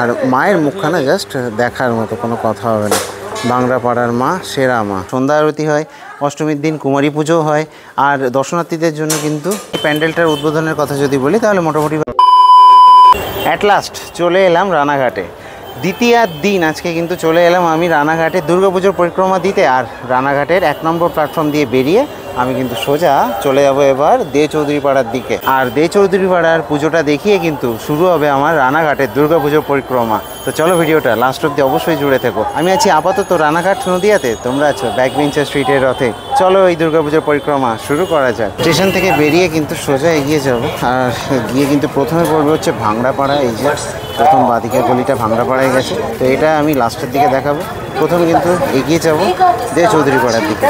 আর মায়ের মুখখানা জাস্ট দেখার মতো, কোনো কথা হবে না। বাংলা পাড়ার মা সেরা মা। সন্ধ্যা আরতি হয়, অষ্টমীর দিন কুমারী পুজো হয়। আর দর্শনার্থীদের জন্য কিন্তু প্যান্ডেলটার উদ্বোধনের কথা যদি বলি তাহলে মোটামুটি অ্যাট লাস্ট চলে এলাম রানাঘাটে। দ্বিতীয় দিন আজকে কিন্তু চলে এলাম আমি রানাঘাটে দুর্গাপুজোর পরিক্রমা দিতে। আর রানাঘাটের 1 নম্বর প্ল্যাটফর্ম দিয়ে বেরিয়ে আমি কিন্তু সোজা চলে যাব এবার দে চৌধুরী পাড়ার দিকে। আর দে চৌধুরী পাড়ার পুজোটা দেখিয়ে কিন্তু শুরু হবে আমার রানাঘাটের দুর্গাপুজোর পরিক্রমা। তো চলো ভিডিওটা লাস্ট অব্দি অবশ্যই জুড়ে থেকো। আমি আছি আপাতত রানাঘাট নদিয়াতে, তোমরা আছো ব্যাকবেঞ্চার স্ট্রিটের রথে। চলো এই দুর্গাপুজোর পরিক্রমা শুরু করা যাক। স্টেশন থেকে বেরিয়ে কিন্তু সোজা এগিয়ে যাব। আর গিয়ে কিন্তু প্রথমে পড়বে হচ্ছে ভাংড়াপাড়া। এই যে প্রথম বাদিকের গলিটা ভাংড়াপাড়ায় গেছে, তো এটা আমি লাস্টের দিকে দেখাবো। প্রথমে কিন্তু এগিয়ে যাব দে চৌধুরী পাড়ার দিকে।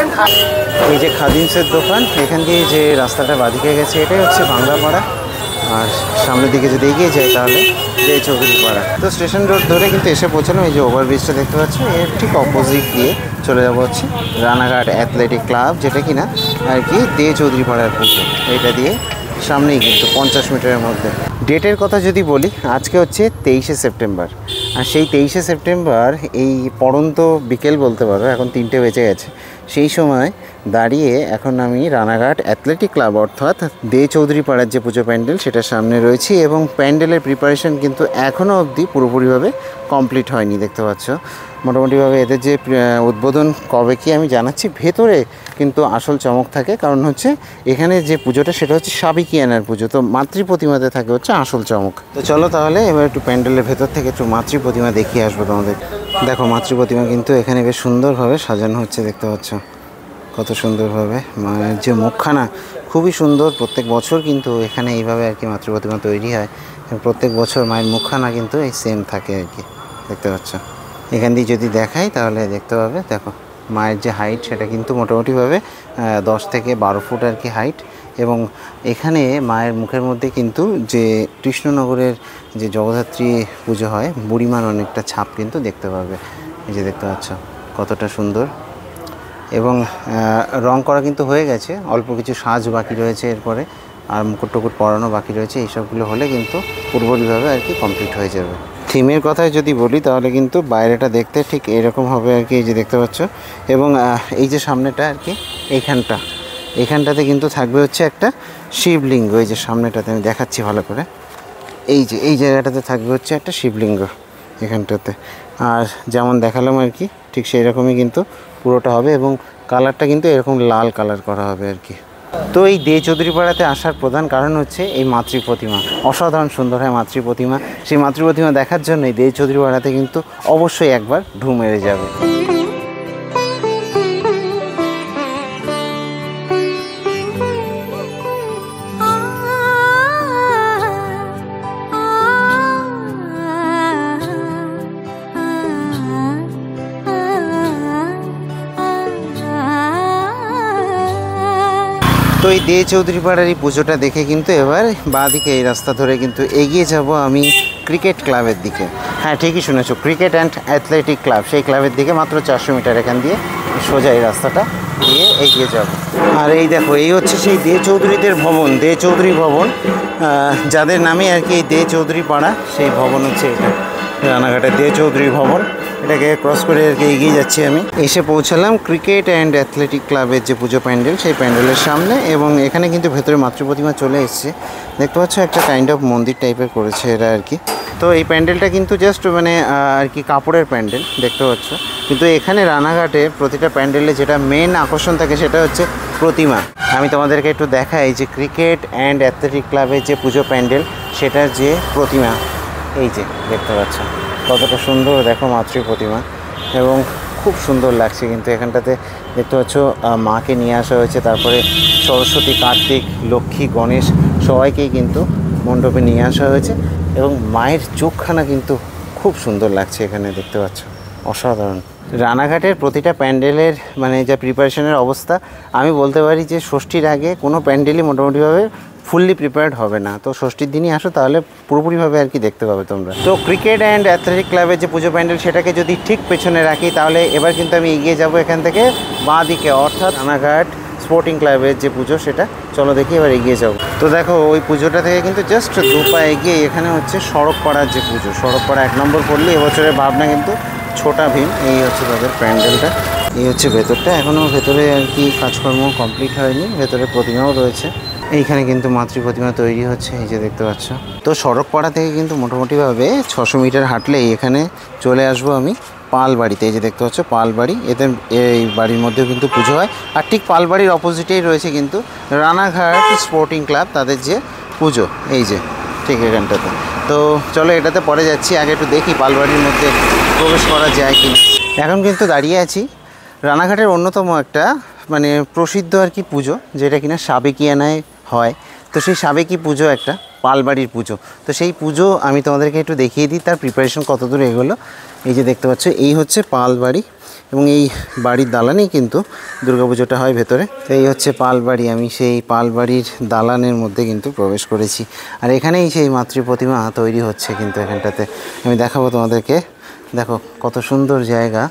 এই যে খাদিমসের দোকান, এখান দিয়ে যে রাস্তাটা বাদিকে গেছে এটাই হচ্ছে ভাংড়াপাড়া। আর সামনের দিকে যদি এগিয়ে যায় তাহলে দে চৌধুরী পাড়া। তো স্টেশন রোড ধরে কিন্তু এসে পৌঁছানো। এই যে ওভারব্রিজটা দেখতে পাচ্ছ, এর ঠিক অপোজিট দিয়ে চলে যাবো হচ্ছে রানাঘাট অ্যাথলেটিক ক্লাব, যেটা কিনা আর কি দে চৌধুরী পাড়ার পুজো। এটা দিয়ে সামনেই কিন্তু 50 মিটারের মধ্যে। ডেটের কথা যদি বলি, আজকে হচ্ছে 23শে সেপ্টেম্বর। আর সেই 23শে সেপ্টেম্বর এই পড়ন্ত বিকেল বলতে পারো, এখন 3টে বেজে গেছে, সেই সময় দাঁড়িয়ে এখন আমি রানাঘাট অ্যাথলেটিক ক্লাব অর্থাৎ দে চৌধুরী পাড়ার যে পুজো প্যান্ডেল সেটার সামনে রয়েছি। এবং প্যান্ডেলের প্রিপারেশন কিন্তু এখনও অবধি পুরোপুরিভাবে কমপ্লিট হয়নি। দেখতে পাচ্ছ মোটামুটিভাবে এদের যে উদ্বোধন কবে কি আমি জানাচ্ছি। ভেতরে কিন্তু আসল চমক থাকে, কারণ হচ্ছে এখানে যে পুজোটা সেটা হচ্ছে সাবিকিয়ানার পুজো। তো মাতৃ প্রতিমাতে থাকে হচ্ছে আসল চমক। তো চলো তাহলে এবার একটু প্যান্ডেলের ভেতর থেকে একটু মাতৃ প্রতিমা দেখিয়ে আসবো তোমাদের। দেখো মাতৃ প্রতিমা কিন্তু এখানে বেশ সুন্দরভাবে সাজানো হচ্ছে, দেখতে পাচ্ছ কত সুন্দরভাবে। মায়ের যে মুখখানা খুবই সুন্দর। প্রত্যেক বছর কিন্তু এখানে এইভাবে আর কি মাতৃ প্রতিমা তৈরি হয়। প্রত্যেক বছর মায়ের মুখখানা কিন্তু এই সেম থাকে আর কি, দেখতে পাচ্ছ। এখান দিয়ে যদি দেখাই তাহলে দেখতে পাবে, দেখো মায়ের যে হাইট সেটা কিন্তু মোটামুটিভাবে 10 থেকে 12 ফুট আর কি হাইট। এবং এখানে মায়ের মুখের মধ্যে কিন্তু যে কৃষ্ণনগরের যে জগদ্ধাত্রী পুজো হয় বুড়িমার অনেকটা ছাপ কিন্তু দেখতে পাবে। এই যে দেখতে পাচ্ছ কতটা সুন্দর। এবং রং করা কিন্তু হয়ে গেছে, অল্প কিছু সাজ বাকি রয়েছে এরপরে, আর মুকুট টুকুট পরানো বাকি রয়েছে। এইসবগুলো হলে কিন্তু পুরোপুরিভাবে আর কি কমপ্লিট হয়ে যাবে। থিমের কথায় যদি বলি তাহলে কিন্তু বাইরেটা দেখতে ঠিক এরকম হবে আর কি, এই যে দেখতে পাচ্ছ। এবং এই যে সামনেটা আর কি এইখানটাতে কিন্তু থাকবে হচ্ছে একটা শিবলিঙ্গ। এই যে সামনেটাতে আমি দেখাচ্ছি ভালো করে, এই যে এই জায়গাটাতে থাকবে হচ্ছে একটা শিবলিঙ্গ এখানটাতে। আর যেমন দেখালাম আর কি ঠিক সেই রকমই কিন্তু পুরোটা হবে। এবং কালারটা কিন্তু এরকম লাল কালার করা হবে আর কি। তো এই দে চৌধুরী পাড়াতে আসার প্রধান কারণ হচ্ছে এই মাতৃ প্রতিমা। অসাধারণ সুন্দর হয় মাতৃ প্রতিমা। সেই মাতৃ প্রতিমা দেখার জন্যই দে চৌধুরী পাড়াতে কিন্তু অবশ্যই একবার ঢু মেরে যাবে। তো এই দে চৌধুরী পাড়ার এই পুজোটা দেখে কিন্তু এবার বাঁদিকে এই রাস্তা ধরে কিন্তু এগিয়ে যাব আমি ক্রিকেট ক্লাবের দিকে। হ্যাঁ ঠিকই শুনেছো, ক্রিকেট অ্যান্ড অ্যাথলেটিক ক্লাব, সেই ক্লাবের দিকে মাত্র 400 মিটার এখান দিয়ে সোজা এই রাস্তাটা দিয়ে এগিয়ে যাব। আর এই দেখো এই হচ্ছে সেই দে চৌধুরীদের ভবন, দে চৌধুরী ভবন, যাদের নামে আর কি এই দে চৌধুরী পাড়া, সেই ভবন হচ্ছে এটা রানাঘাটের দে চৌধুরী ভবন। এটাকে ক্রস করে আর কি এগিয়ে যাচ্ছি আমি। এসে পৌঁছালাম ক্রিকেট অ্যান্ড অ্যাথলেটিক ক্লাবের যে পুজো প্যান্ডেল সেই প্যান্ডেলের সামনে। এবং এখানে কিন্তু ভেতরে মাতৃ প্রতিমা চলে এসছে, দেখতে পাচ্ছ একটা কাইন্ড অফ মন্দির টাইপের করেছে এরা আর কি। তো এই প্যান্ডেলটা কিন্তু জাস্ট মানে আর কি কাপড়ের প্যান্ডেল দেখতে পাচ্ছ, কিন্তু এখানে রানাঘাটে প্রতিটা প্যান্ডেলে যেটা মেন আকর্ষণ থাকে সেটা হচ্ছে প্রতিমা। আমি তোমাদেরকে একটু দেখাই যে ক্রিকেট অ্যান্ড অ্যাথলেটিক ক্লাবের যে পুজো প্যান্ডেল সেটার যে প্রতিমা, এই যে দেখতে পাচ্ছ কতটা সুন্দর দেখো মাতৃ প্রতিমা। এবং খুব সুন্দর লাগছে কিন্তু এখানটাতে দেখতে পাচ্ছ মাকে নিয়ে আসা হয়েছে। তারপরে সরস্বতী, কার্তিক, লক্ষ্মী, গণেশ সবাইকেই কিন্তু মণ্ডপে নিয়ে আসা হয়েছে। এবং মায়ের চোখখানা কিন্তু খুব সুন্দর লাগছে এখানে, দেখতে পাচ্ছ অসাধারণ। রানাঘাটের প্রতিটা প্যান্ডেলের মানে যা প্রিপারেশনের অবস্থা, আমি বলতে পারি যে ষষ্ঠীর আগে কোনো প্যান্ডেলই মোটামুটিভাবে ফুললি প্রিপেয়ার্ড হবে না। তো ষষ্ঠীর দিনই আসো তাহলে পুরোপুরিভাবে আর কি দেখতে পাবে তোমরা। তো ক্রিকেট অ্যান্ড অ্যাথলেটিক ক্লাবের যে পুজো প্যান্ডেল সেটাকে যদি ঠিক পেছনে রাখি তাহলে এবার কিন্তু আমি এগিয়ে যাব এখান থেকে বাঁ দিকে, অর্থাৎ রানাঘাট স্পোর্টিং ক্লাবের যে পুজো সেটা। চলো দেখি এবার এগিয়ে যাবো। তো দেখো ওই পুজোটা থেকে কিন্তু জাস্ট 2 পা এগিয়ে এখানে হচ্ছে সড়ক পাড়ার যে পুজো, সড়ক পাড়া 1 নম্বর পড়লে এবছরের ভাবনা কিন্তু ছোটা ভীম। এই হচ্ছে তাদের প্যান্ডেলটা, এই হচ্ছে ভেতরটা। এখনও ভেতরে আর কি কাজকর্ম কমপ্লিট হয়নি, ভেতরে প্রতিমাও রয়েছে। এইখানে কিন্তু মাতৃ প্রতিমা তৈরি হচ্ছে, এই যে দেখতে পাচ্ছ। তো সড়ক পাড়া থেকে কিন্তু মোটামুটিভাবে 600 মিটার হাঁটলেই এখানে চলে আসবো আমি পালবাড়িতে। এই যে দেখতে পাচ্ছ পালবাড়ি, এদের এই বাড়ির মধ্যেও কিন্তু পুজো হয়। আর ঠিক পালবাড়ির অপোজিটেই রয়েছে কিন্তু রানাঘাট স্পোর্টিং ক্লাব, তাদের যে পুজো, এই যে ঠিক এখানটাতে। তো চলো এটাতে পরে যাচ্ছি, আগে একটু দেখি পালবাড়ির মধ্যে প্রবেশ করা যায় কি। এখন কিন্তু দাঁড়িয়ে আছি রানাঘাটের অন্যতম একটা মানে প্রসিদ্ধ আর কি পুজো, যেটা কিনা সাবেকিয়ানায় হয়। তো সেই সাবেকি পুজো একটা পালবাড়ির পুজো। তো সেই পুজো আমি তোমাদেরকে একটু দেখিয়ে দিই, তার প্রিপারেশন কত দূর এগোলো। এই যে দেখতে পাচ্ছ এই হচ্ছে পালবাড়ি, এবং এই বাড়ির দালানেই কিন্তু দুর্গাপুজোটা হয় ভেতরে। তো এই হচ্ছে পালবাড়ি, আমি সেই পালবাড়ির দালানের মধ্যে কিন্তু প্রবেশ করেছি। আর এখানেই সেই মাতৃ প্রতিমা তৈরি হচ্ছে কিন্তু এখানটাতে। আমি দেখাবো তোমাদেরকে, দেখো কত সুন্দর জায়গা।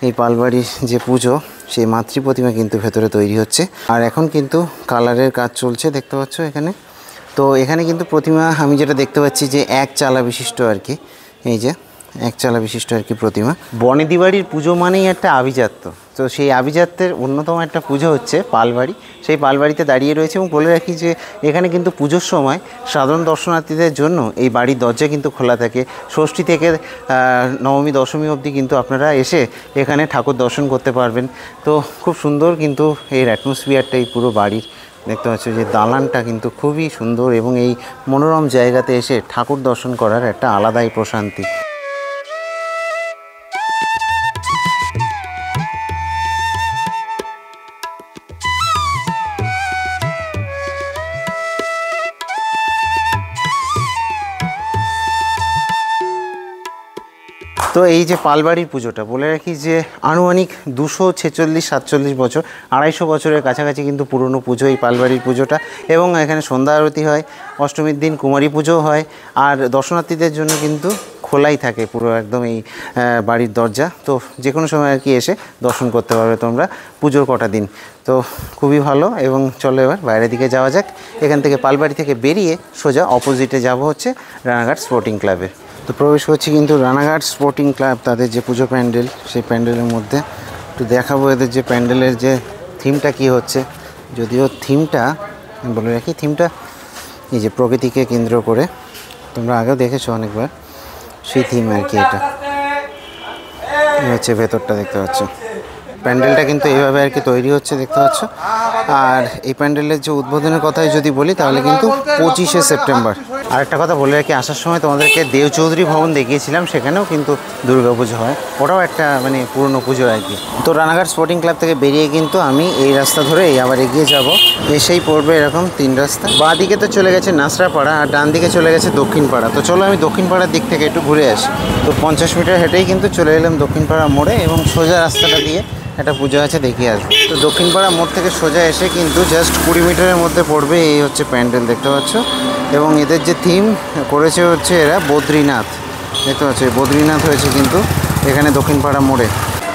এই পালবাড়ির যে পুজো, সেই মাতৃ প্রতিমা কিন্তু ভেতরে তৈরি হচ্ছে। আর এখন কিন্তু কালারের কাজ চলছে, দেখতে পাচ্ছ এখানে। তো এখানে কিন্তু প্রতিমা আমি যেটা দেখতে পাচ্ছি যে 1 চালা বিশিষ্ট আর কি, এই যে 1 চালা বিশিষ্ট আর কি প্রতিমা। বনেদি বাড়ির পুজো মানেই একটা আভিজাত্য। তো সেই আভিজাত্যের অন্যতম একটা পুজো হচ্ছে পালবাড়ি। সেই পালবাড়িতে দাঁড়িয়ে রয়েছে, এবং বলে রাখি যে এখানে কিন্তু পুজোর সময় সাধারণ দর্শনার্থীদের জন্য এই বাড়ির দরজা কিন্তু খোলা থাকে। ষষ্ঠী থেকে নবমী দশমী অবধি কিন্তু আপনারা এসে এখানে ঠাকুর দর্শন করতে পারবেন। তো খুব সুন্দর কিন্তু এর অ্যাটমসফিয়ারটা এই পুরো বাড়ির। দেখতে পাচ্ছ যে দালানটা কিন্তু খুবই সুন্দর, এবং এই মনোরম জায়গাতে এসে ঠাকুর দর্শন করার একটা আলাদাই প্রশান্তি। তো এই যে পালবাড়ির পুজোটা, বলে রাখি যে আনুমানিক 246-47 বছর, 250 বছরের কাছাকাছি কিন্তু পুরনো পুজো এই পালবাড়ির পুজোটা। এবং এখানে সন্ধ্যা আরতি হয়, অষ্টমীর দিন কুমারী পুজো হয়। আর দর্শনার্থীদের জন্য কিন্তু খোলাই থাকে পুরো একদম এই বাড়ির দরজা। তো যে কোনো সময় আর কি এসে দর্শন করতে পারবে তোমরা পুজোর কটা দিন। তো খুবই ভালো। এবং চলো এবার বাইরের দিকে যাওয়া যাক। এখান থেকে পালবাড়ি থেকে বেরিয়ে সোজা অপোজিটে যাব হচ্ছে রানাঘাট স্পোর্টিং ক্লাবে। তো প্রবেশ করছি কিন্তু রানাঘাট স্পোর্টিং ক্লাব, তাদের যে পুজো প্যান্ডেল, সেই প্যান্ডেলের মধ্যে একটু দেখাবো এদের যে প্যান্ডেলের যে থিমটা কি হচ্ছে। যদিও থিমটা বলে রাখি, থিমটা এই যে প্রকৃতিকে কেন্দ্র করে, তোমরা আগেও দেখেছো অনেকবার, সেই থিম আর কি। এটা হচ্ছে ভেতরটা, দেখতে পাচ্ছ প্যান্ডেলটা কিন্তু এইভাবে আর কি তৈরি হচ্ছে, দেখতে পাচ্ছ। আর এই প্যান্ডেলের যে উদ্বোধনের কথাই যদি বলি, তাহলে কিন্তু 25শে সেপ্টেম্বর। আরেকটা কথা বলে রাখি, আসার সময় তোমাদেরকে দেও চৌধুরী ভবন দেখিয়েছিলাম, সেখানেও কিন্তু দুর্গাপুজো হয়, ওটাও একটা মানে পুরনো পুজো আর কি। তো রানাঘাট স্পোর্টিং ক্লাব থেকে বেরিয়ে কিন্তু আমি এই রাস্তা ধরে আবার এগিয়ে যাব। এসেই পড়বে এরকম 3 রাস্তা। বাঁ দিকে তো চলে গেছে নাসরাপাড়া, আর ডান দিকে চলে গেছে দক্ষিণপাড়া। তো চলো আমি দক্ষিণপাড়ার দিক থেকে একটু ঘুরে আসি। তো 50 মিটার হেঁটেই কিন্তু চলে এলাম দক্ষিণপাড়া মোড়ে, এবং সোজা রাস্তাটা দিয়ে একটা পুজো আছে, দেখিয়ে আসবো। তো দক্ষিণপাড়া মোড় থেকে সোজা এসে কিন্তু জাস্ট 20 মিটারের মধ্যে পড়বে এই হচ্ছে প্যান্ডেল, দেখতে পাচ্ছ। এবং এদের যে থিম করেছে হচ্ছে এরা বদ্রীনাথ, দেখতে পাচ্ছ বদ্রীনাথ হয়েছে কিন্তু এখানে দক্ষিণপাড়া মোড়ে।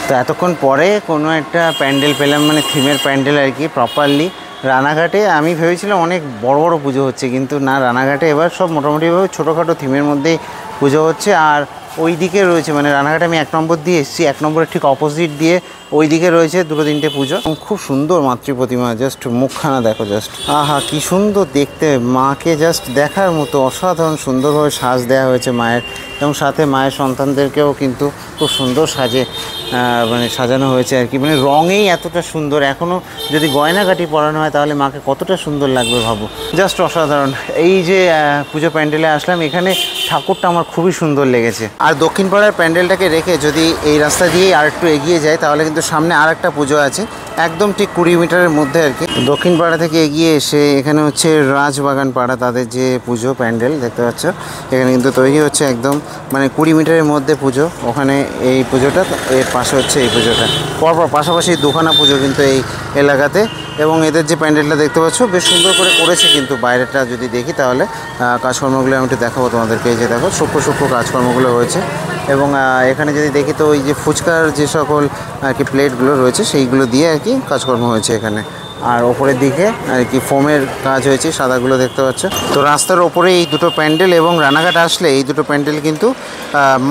তো এতক্ষণ পরে কোনো একটা প্যান্ডেল পেলাম, মানে থিমের প্যান্ডেল আর কি প্রপারলি রানাঘাটে। আমি ভেবেছিলাম অনেক বড় বড় পুজো হচ্ছে, কিন্তু না, রানাঘাটে এবার সব মোটামুটিভাবে ছোটোখাটো থিমের মধ্যেই পুজো হচ্ছে। আর ওই দিকে রয়েছে, মানে রানাঘাটে আমি 1 নম্বর দিয়ে এসেছি, 1 নম্বরের ঠিক অপোজিট দিয়ে ওই দিকে রয়েছে 2-3টে পুজো। খুব সুন্দর মাতৃ প্রতিমা, জাস্ট মুখখানা দেখো, জাস্ট আহা কি সুন্দর দেখতে। মাকে জাস্ট দেখার মতো অসাধারণ সুন্দরভাবে সাজ দেওয়া হয়েছে মায়ের, এবং সাথে মায়ের সন্তানদেরকেও কিন্তু খুব সুন্দর সাজে মানে সাজানো হয়েছে আর কি। মানে রঙেই এতটা সুন্দর, এখনও যদি গয়নাগাটি পরানো হয় তাহলে মাকে কতটা সুন্দর লাগবে ভাবো, জাস্ট অসাধারণ। এই যে পুজো প্যান্ডেলে আসলাম, এখানে ঠাকুরটা আমার খুবই সুন্দর লেগেছে। আর দক্ষিণপাড়ার প্যান্ডেলটাকে রেখে যদি এই রাস্তা দিয়েই আর একটু এগিয়ে যায়, তাহলে কিন্তু সামনে আর একটা পুজো আছে, একদম ঠিক 20 মিটারের মধ্যে আর কি। দক্ষিণপাড়া থেকে এগিয়ে এসে এখানে হচ্ছে রাজবাগান পাড়া, তাদের যে পুজো প্যান্ডেল, দেখতে পাচ্ছ এখানে কিন্তু তৈরি হচ্ছে একদম মানে 20 মিটারের মধ্যে পুজো। ওখানে এই পুজোটা, এর পাশে হচ্ছে এই পুজোটা, পরপর পাশাপাশি দুখানা পুজো কিন্তু এই এলাকাতে। এবং এদের যে প্যান্ডেলটা দেখতে পাচ্ছ বেশ সুন্দর করে করেছে কিন্তু। বাইরেটা যদি দেখি তাহলে কাজকর্মগুলো আমি একটু দেখাবো তোমাদেরকে। এই যে দেখো সূক্ষ্ম সূক্ষ্ম কাজকর্মগুলো হয়েছে। এবং এখানে যদি দেখি তো ওই যে ফুচকার যে সকল আর কি প্লেটগুলো রয়েছে, সেইগুলো দিয়ে আর কি কাজকর্ম হয়েছে এখানে। আর ওপরের দিকে আর কি ফোমের কাজ হয়েছে, সাদাগুলো দেখতে পাচ্ছ। তো রাস্তার ওপরে এই দুটো প্যান্ডেল, এবং রানাঘাট আসলে এই দুটো প্যান্ডেল কিন্তু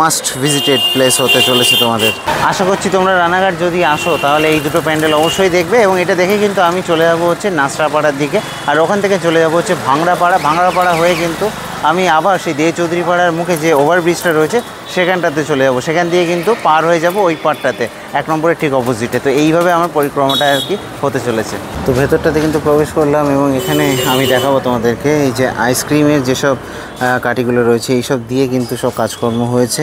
মাস্ট ভিজিটেড প্লেস হতে চলেছে তোমাদের। আশা করছি তোমরা রানাঘাট যদি আসো তাহলে এই দুটো প্যান্ডেল অবশ্যই দেখবে, এবং এটা দেখে কিন্তু আমি চলে যাবো হচ্ছে নাসরাপাড়ার দিকে, আর ওখান থেকে চলে যাবো হচ্ছে ভাংড়াপাড়া হয়ে কিন্তু আমি আবার সেই দে চৌধুরী পাড়ার মুখে যে ওভারব্রিজটা রয়েছে সেখানটাতে চলে যাব, সেখান দিয়ে কিন্তু পার হয়ে যাব ওই পাড়টাতে 1 নম্বরের ঠিক অপোজিটে। তো এইভাবে আমার পরিক্রমাটা আর কি হতে চলেছে। তো ভেতরটাতে কিন্তু প্রবেশ করলাম, এবং এখানে আমি দেখাবো তোমাদেরকে এই যে আইসক্রিমের যেসব কাঠিগুলো রয়েছে এইসব দিয়ে কিন্তু সব কাজকর্ম হয়েছে,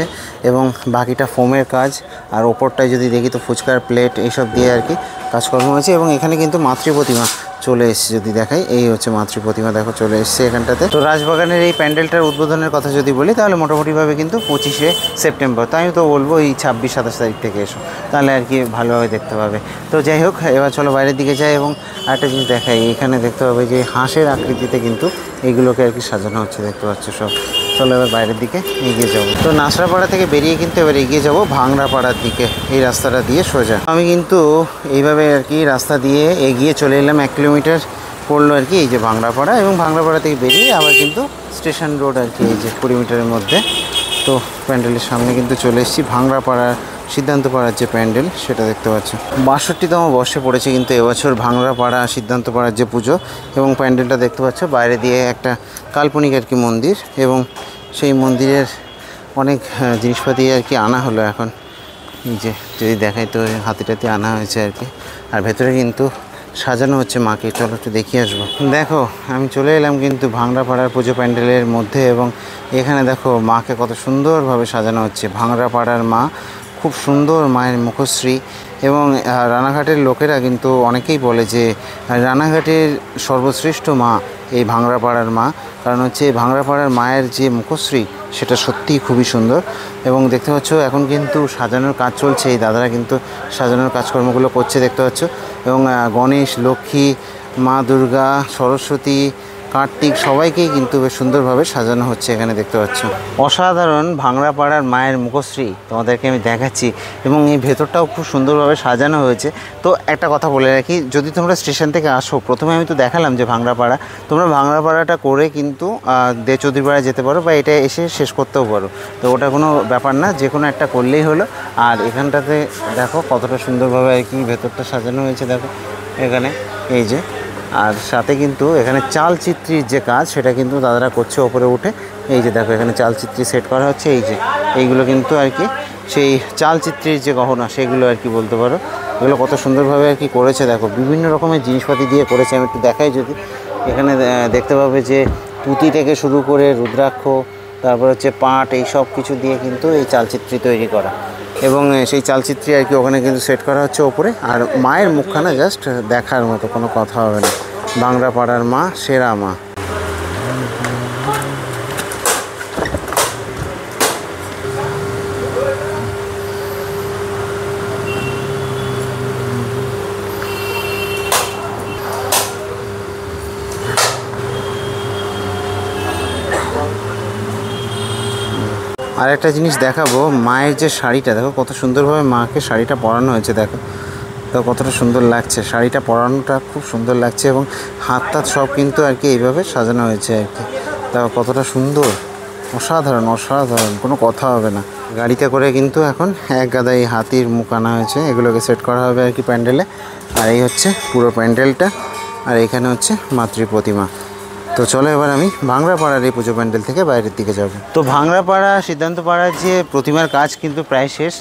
এবং বাকিটা ফোমের কাজ। আর ওপরটায় যদি দেখি তো ফুচকার প্লেট এইসব দিয়ে আর কি কাজকর্ম হয়েছে। এবং এখানে কিন্তু মাতৃ প্রতিমা চলে এসছে, যদি দেখাই এই হচ্ছে মাতৃ প্রতিমা, দেখো চলে এসছে এখানটাতে। তো রাজবাগানের এই প্যান্ডেলটার উদ্বোধনের কথা যদি বলি তাহলে মোটামুটিভাবে কিন্তু 25শে সেপ্টেম্বর, তাই তো বলবো এই 26-27 তারিখ থেকে এসো, তাহলে আর কি ভালোভাবে দেখতে পাবে। তো যাই হোক, এবার চলো বাইরের দিকে যাই, এবং আরেকটা জিনিস দেখাই, এখানে দেখতে পাবে যে হাঁসের আকৃতিতে কিন্তু এইগুলোকে আর কি সাজানো হচ্ছে, দেখতে পাচ্ছ সব। চলো এবার বাইরের দিকে এগিয়ে যাবো। তো নাসরাপাড়া থেকে বেরিয়ে কিন্তু এবার এগিয়ে যাবো ভাংড়াপাড়ার দিকে, এই রাস্তাটা দিয়ে সোজা। আমি কিন্তু এইভাবে আর কি রাস্তা দিয়ে এগিয়ে চলে এলাম, 1 কিলোমিটার পড়লো আর কি এই যে ভাংড়াপাড়া, এবং ভাংড়াপাড়া থেকে বেরিয়ে আবার কিন্তু স্টেশন রোড আর কি এই যে 20 মিটারের মধ্যে। তো প্যান্ডেলের সামনে কিন্তু চলে এসেছি, ভাংড়াপাড়ার সিদ্ধান্তপাড়ার যে প্যান্ডেল সেটা দেখতে পাচ্ছ। 62তম বর্ষে পড়েছে কিন্তু এবছর ভাংড়াপাড়া সিদ্ধান্তপাড়ার যে পুজো, এবং প্যান্ডেলটা দেখতে পাচ্ছ বাইরে দিয়ে একটা কাল্পনিক আর কি মন্দির, এবং সেই মন্দিরের অনেক জিনিসপাতি আর কি আনা হলো এখন, এই যে যদি দেখাই তো হাতিটাতে আনা হয়েছে আর কি। আর ভেতরে কিন্তু সাজানো হচ্ছে মাকে, চলো একটু দেখিয়ে আসবো। দেখো আমি চলে এলাম কিন্তু ভাংড়াপাড়ার পুজো প্যান্ডেলের মধ্যে, এবং এখানে দেখো মাকে কত সুন্দরভাবে সাজানো হচ্ছে। ভাংড়াপাড়ার মা খুব সুন্দর, মায়ের মুখশ্রী, এবং রানাঘাটের লোকেরা কিন্তু অনেকেই বলে যে রানাঘাটের সর্বশ্রেষ্ঠ মা এই ভাংড়াপাড়ার মা, কারণ হচ্ছে ভাংড়াপাড়ার মায়ের যে মুখশ্রী সেটা সত্যিই খুবই সুন্দর। এবং দেখতে পাচ্ছ এখন কিন্তু সাজানোর কাজ চলছে, এই দাদারা কিন্তু সাজানোর কাজকর্মগুলো করছে দেখতে পাচ্ছ। এবং গণেশ, লক্ষ্মী, মা দুর্গা, সরস্বতী, কার্তিক সবাইকেই কিন্তু বেশ সুন্দরভাবে সাজানো হচ্ছে এখানে দেখতে পাচ্ছ। অসাধারণ ভাংড়াপাড়ার মায়ের মুখশ্রী তোমাদেরকে আমি দেখাচ্ছি, এবং এই ভেতরটাও খুব সুন্দরভাবে সাজানো হয়েছে। তো একটা কথা বলে রাখি, যদি তোমরা স্টেশন থেকে আসো, প্রথমে আমি তো দেখালাম যে ভাংড়াপাড়া, তোমরা ভাংড়াপাড়াটা করে কিন্তু দে চৌধুরীপাড়া যেতে পারো, বা এটা এসে শেষ করতেও পারো। তো ওটা কোনো ব্যাপার না, যে কোনো একটা করলেই হলো। আর এখানটাতে দেখো কতটা সুন্দরভাবে আর কি ভেতরটা সাজানো হয়েছে, দেখো এখানে এই যে। আর সাথে কিন্তু এখানে চালচিত্রির যে কাজ সেটা কিন্তু দাদারা করছে ওপরে উঠে, এই যে দেখো এখানে চালচিত্রি সেট করা হচ্ছে, এই যে এইগুলো কিন্তু আর কি সেই চালচিত্রির যে গহনা সেগুলো আর কি বলতে পারো। এগুলো কত সুন্দরভাবে আর কি করেছে, দেখো বিভিন্ন রকমের জিনিসপাতি দিয়ে করেছে। আমি একটু দেখাই, যদি এখানে দেখতে পাবে যে পুঁতি থেকে শুরু করে রুদ্রাক্ষ, তারপর হচ্ছে পাট, এই সব কিছু দিয়ে কিন্তু এই চালচিত্রি তৈরি করা, এবং সেই চালচিত্রি আর কি ওখানে কিন্তু সেট করা হচ্ছে ওপরে। আর মায়ের মুখখানা জাস্ট দেখার মতো, কোনো কথা হবে না। ভাংড়াপাড়ার মা সেরা মা। আর একটা জিনিস দেখাবো, মায়ের যে শাড়িটা দেখো কত সুন্দরভাবে মাকে শাড়িটা পরানো হয়েছে, দেখো তো কতটা সুন্দর লাগছে, শাড়িটা পরানোটা খুব সুন্দর লাগছে, এবং হাত টাত সব কিন্তু আর কি এইভাবে সাজানো হয়েছে আর কি। দেখো কতটা সুন্দর, অসাধারণ অসাধারণ, কোনো কথা হবে না। গাড়িতে করে কিন্তু এখন এক গাদা এই হাতির মুখ আনা হয়েছে, এগুলোকে সেট করা হবে আর কি প্যান্ডেলে। আর এই হচ্ছে পুরো প্যান্ডেলটা, আর এখানে হচ্ছে মাতৃ প্রতিমা। তো চলো এবার আমি ভাংড়াপাড়ার এই পুজো প্যান্ডেল থেকে বাইরের দিকে যাব। তো ভাংড়াপাড়া সিদ্ধান্তপাড়ার যে প্রতিমার কাজ কিন্তু প্রায় শেষ,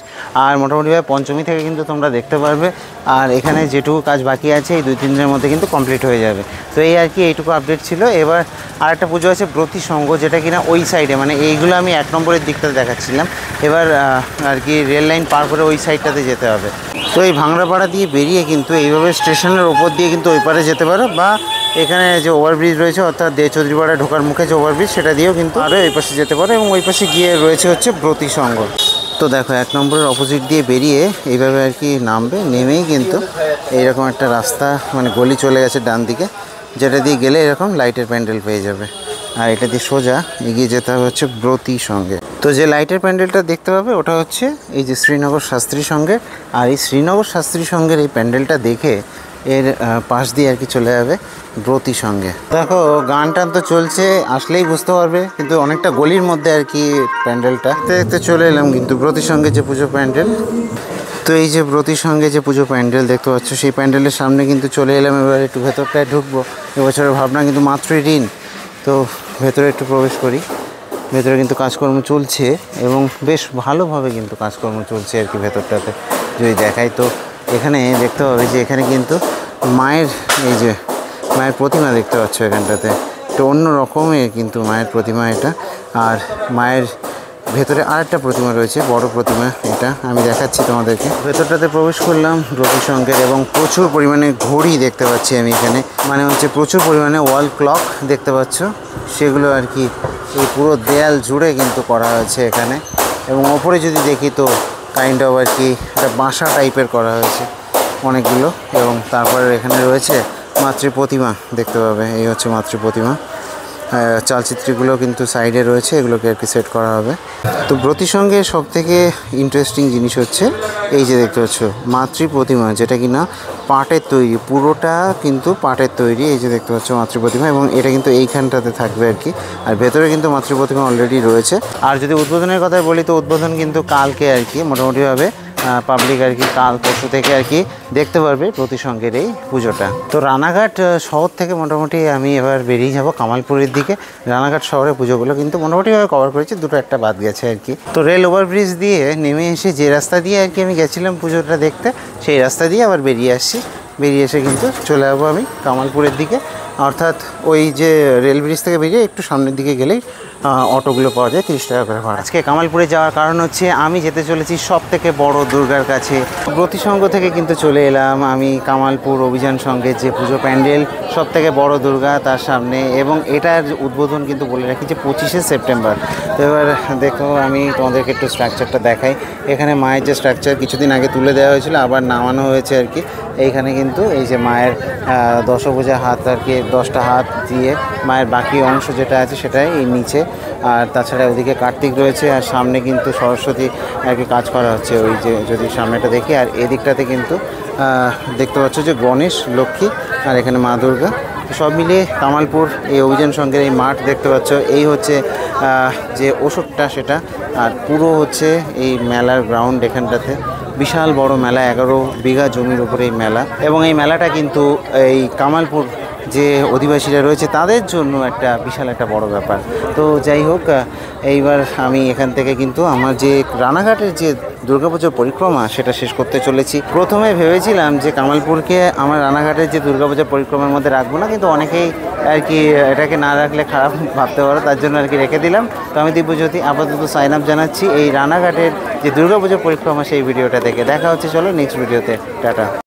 আর মোটামুটিভাবে পঞ্চমী থেকে কিন্তু তোমরা দেখতে পারবে। আর এখানে যেটুকু কাজ বাকি আছে এই 2-3 দিনের মধ্যে কিন্তু কমপ্লিট হয়ে যাবে। তো এই আর কি এইটুকু আপডেট ছিল। এবার আরেকটা পুজো আছে ব্রতী সংঘ, যেটা কিনা ওই সাইডে, মানে এইগুলো আমি 1 নম্বরের দিকটাতে দেখাচ্ছিলাম। এবার আর কি রেল লাইন পার করে ওই সাইডটাতে যেতে হবে। তো এই ভাংড়াপাড়া দিয়ে বেরিয়ে কিন্তু এইভাবে স্টেশনের ওপর দিয়ে কিন্তু ওই পারে যেতে পারো, বা এখানে যে ওভারব্রিজ রয়েছে অর্থাৎ দে চৌধুরীপাড়া ঢোকার মুখে যে ওভারব্রিজ সেটা দিয়েও কিন্তু আরও এই পাশে যেতে পারো, এবং ওই পাশে গিয়ে রয়েছে হচ্ছে ব্রতী সংঘ। তো দেখো 1 নম্বরের অপোজিট দিয়ে বেরিয়ে এইভাবে আর কি নামবে, নেমেই কিন্তু এইরকম একটা রাস্তা মানে গলি চলে গেছে ডান দিকে, যেটা দিয়ে গেলে এরকম লাইটের প্যান্ডেল পেয়ে যাবে। আর এটা দিয়ে সোজা এগিয়ে যেতে হবে হচ্ছে ব্রতী সঙ্গে। তো যে লাইটের প্যান্ডেলটা দেখতে পাবে ওটা হচ্ছে এই যে শ্রীনগর শাস্ত্রী সঙ্ঘের। আর এই শ্রীনগর শাস্ত্রী সঙ্ঘের এই প্যান্ডেলটা দেখে এর পাশ দিয়ে আর কি চলে যাবে ব্রতী সঙ্গে। দেখো গান টান তো চলছে, আসলেই বুঝতে পারবে, কিন্তু অনেকটা গলির মধ্যে আর কি প্যান্ডেলটা। দেখতে চলে এলাম কিন্তু ব্রতী সঙ্গে যে পুজো প্যান্ডেল। তো এই যে ব্রতী সঙ্গে যে পুজো প্যান্ডেল দেখতে পাচ্ছ, সেই প্যান্ডেলের সামনে কিন্তু চলে এলাম। এবার একটু ভেতরটায় ঢুকবো। এবছরের ভাবনা কিন্তু মাতৃঋণ, তো ভেতরে একটু প্রবেশ করি। ভেতরে কিন্তু কাজকর্ম চলছে এবং বেশ ভালোভাবে কিন্তু কাজকর্ম চলছে আর কি ভেতরটাতে। যদি দেখাই তো এখানে দেখতে হবে যে এখানে কিন্তু মায়ের এই যে মায়ের প্রতিমা দেখতে পাচ্ছ এখানটাতে, একটু অন্য রকমের কিন্তু মায়ের প্রতিমা এটা। আর মায়ের ভেতরে আরেকটা প্রতিমা রয়েছে, বড় প্রতিমা, এটা আমি দেখাচ্ছি তোমাদেরকে। ভেতরটাতে প্রবেশ করলাম ব্রতী সঙ্গের এবং প্রচুর পরিমাণে ঘড়ি দেখতে পাচ্ছি আমি এখানে, মানে হচ্ছে প্রচুর পরিমাণে ওয়াল ক্লক দেখতে পাচ্ছ, সেগুলো আর কি এই পুরো দেয়াল জুড়ে কিন্তু করা হয়েছে এখানে। এবং ওপরে যদি দেখি তো কাইন্ড অফ আর কি একটা বাসা টাইপের করা হয়েছে অনেকগুলো। এবং তারপরে এখানে রয়েছে মাতৃ প্রতিমা দেখতে পাবে, এই হচ্ছে মাতৃ প্রতিমা। চালচিত্রগুলো কিন্তু সাইডে রয়েছে, এগুলোকে আর কি সেট করা হবে। তো ব্রতী সঙ্গে সব থেকে ইন্টারেস্টিং জিনিস হচ্ছে এই যে দেখতে পাচ্ছ মাতৃ প্রতিমা, যেটা কি না পাটের তৈরি, পুরোটা কিন্তু পাটের তৈরি। এই যে দেখতে পাচ্ছ মাতৃ প্রতিমা, এবং এটা কিন্তু এইখানটাতে থাকবে আর কি। আর ভেতরে কিন্তু মাতৃ প্রতিমা অলরেডি রয়েছে। আর যদি উদ্বোধনের কথা বলি তো উদ্বোধন কিন্তু কালকে আর কি মোটামুটিভাবে পাবলিক আর কি কাল পরশু থেকে আর কি দেখতে পারবে ব্রতী সঙ্গের এই পুজোটা। তো রানাঘাট শহর থেকে মোটামুটি আমি এবার বেরিয়ে যাব কামালপুরের দিকে। রানাঘাট শহরের পুজোগুলো কিন্তু মোটামুটিভাবে কভার করেছি, দুটো একটা বাদ গেছে আর কি। তো রেল ওভারব্রিজ দিয়ে নেমে এসে যে রাস্তা দিয়ে আর কি আমি গেছিলাম পুজোটা দেখতে, সেই রাস্তা দিয়ে আবার বেরিয়ে আসছি। বেরিয়ে এসে কিন্তু চলে যাবো আমি কামালপুরের দিকে, অর্থাৎ ওই যে রেল ব্রিজ থেকে বেরিয়ে একটু সামনের দিকে গেলেই অটোগুলো পাওয়া যায় 30 টাকা করে ভাড়া। আজকে কামালপুরে যাওয়ার কারণ হচ্ছে আমি যেতে চলেছি সব থেকে বড় দুর্গার কাছে। ব্রতী সংঘ থেকে কিন্তু চলে এলাম আমি কামালপুর অভিযান সংঘের যে পুজো প্যান্ডেল, সব থেকে বড় দুর্গা তার সামনে, এবং এটার উদ্বোধন কিন্তু বলে রাখি যে 25শে সেপ্টেম্বর। তো এবার দেখো আমি তোমাদেরকে একটু স্ট্রাকচারটা দেখাই। এখানে মায়ের যে স্ট্রাকচার কিছুদিন আগে তুলে দেওয়া হয়েছিল, আবার নামানো হয়েছে আর কি। এইখানে কিন্তু এই যে মায়ের দশভুজা হাত আর কি, 10টা হাত দিয়ে মায়ের বাকি অংশ যেটা আছে সেটাই এই নিচে। আর তাছাড়া ওদিকে কার্তিক রয়েছে, আর সামনে কিন্তু সরস্বতী আর কি কাজ করা হচ্ছে, ওই যে যদি সামনেটা দেখি। আর এদিকটাতে কিন্তু দেখতে পাচ্ছ যে গণেশ, লক্ষ্মী, আর এখানে মা দুর্গা। সব মিলিয়ে কামালপুর এই অভিযান সংঘের এই মাঠ দেখতে পাচ্ছ, এই হচ্ছে যে ওষুধটা সেটা। আর পুরো হচ্ছে এই মেলার গ্রাউন্ড, এখানটাতে বিশাল বড় মেলা, 11 বিঘা জমির উপরে এই মেলা। এবং এই মেলাটা কিন্তু এই কামালপুর যে অধিবাসীরা রয়েছে তাদের জন্য একটা বিশাল একটা বড় ব্যাপার। তো যাই হোক, এইবার আমি এখান থেকে কিন্তু আমার যে রানাঘাটের যে দুর্গাপুজোর পরিক্রমা সেটা শেষ করতে চলেছি। প্রথমে ভেবেছিলাম যে কামালপুরকে আমার রানাঘাটের যে দুর্গাপুজোর পরিক্রমার মধ্যে রাখবো না, কিন্তু অনেকেই আর কি এটাকে না রাখলে খারাপ ভাবতে পারো, তার জন্য আর কি রেখে দিলাম। তো আমি দিব্যজ্যোতি আপাতত সাইন আপ জানাচ্ছি এই রানাঘাটের যে দুর্গাপুজোর পরিক্রমা সেই ভিডিওটা দেখে। দেখা হচ্ছে চলো নেক্সট ভিডিওতে, টাটা।